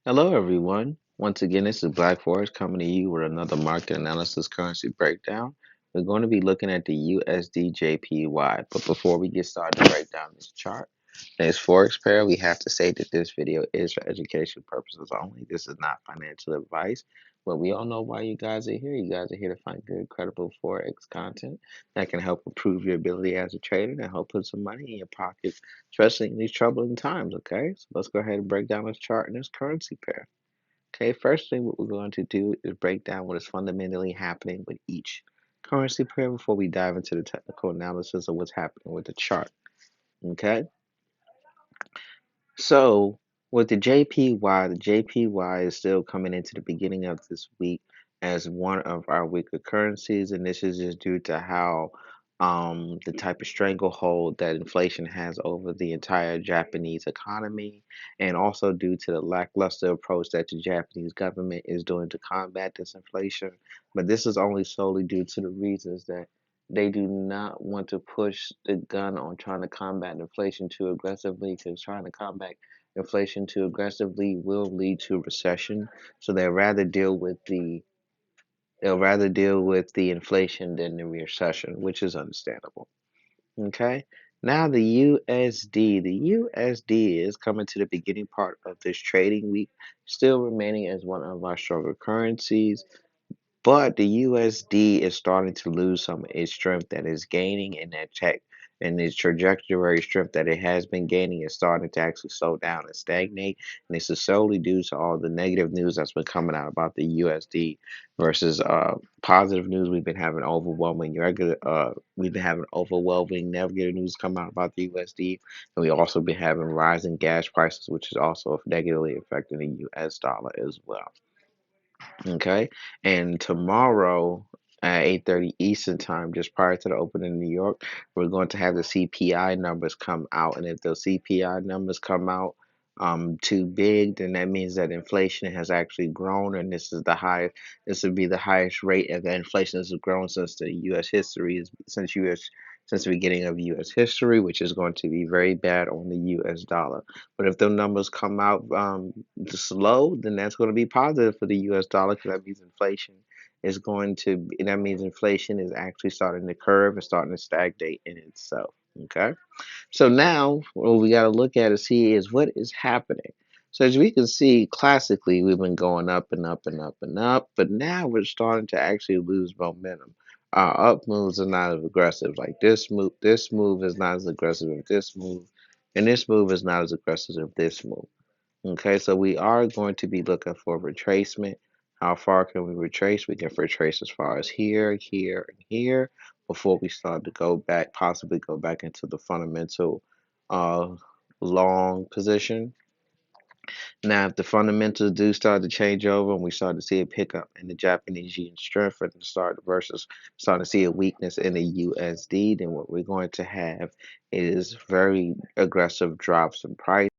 Hello, everyone. Once again, this is Black Forex coming to you with another market analysis currency breakdown. We're going to be looking at the USDJPY. But before we get started to break down this chart, as Forex pair, we have to say that this video is for education purposes only. This is not financial advice. But we all know why you guys are here. You guys are here to find good, credible Forex content that can help improve your ability as a trader and help put some money in your pocket, especially in these troubling times, okay? So let's go ahead and break down this chart and this currency pair. Okay, first thing what we're going to do is break down what is fundamentally happening with each currency pair before we dive into the technical analysis of what's happening with the chart. Okay, so with the JPY is still coming into the beginning of this week as one of our weaker currencies, and this is just due to how the type of stranglehold that inflation has over the entire Japanese economy, and also due to the lackluster approach that the Japanese government is doing to combat this inflation. But this is only solely due to the reasons that they do not want to push the gun on trying to combat inflation too aggressively, because trying to combat inflation too aggressively will lead to recession. So they'll rather deal with the inflation than the recession, which is understandable. Okay. Now the USD is coming to the beginning part of this trading week, still remaining as one of our stronger currencies. But the USD is starting to lose some of its strength that is gaining in that check, and its trajectory strength that it has been gaining is starting to actually slow down and stagnate. And this is solely due to all the negative news that's been coming out about the USD versus positive news. We've been having overwhelming negative news come out about the USD, and we also been having rising gas prices, which is also negatively affecting the US dollar as well. Okay. And tomorrow at 8:30 Eastern time, just prior to the open in New York, we're going to have the CPI numbers come out. And if those CPI numbers come out too big, then that means that inflation has actually grown, and this would be the highest rate of the inflation has grown since the US history since the beginning of US history, which is going to be very bad on the US dollar. But if the numbers come out slow, then that's going to be positive for the U.S. dollar, because that means inflation is actually starting to curve and starting to stagnate in itself. Okay, so now what we got to look at and see is what is happening. So as we can see, classically we've been going up and up and up and up, but now we're starting to actually lose momentum. Our up moves are not as aggressive. Like this move is not as aggressive as this move, and this move is not as aggressive as this move. Okay, so we are going to be looking for retracement. How far can we retrace? We can retrace as far as here, here, and here before we start to go back, possibly go back into the fundamental uh, long position. Now, if the fundamentals do start to change over and we start to see a pickup in the Japanese yen strength and start to see a weakness in the USD, then what we're going to have is very aggressive drops in price.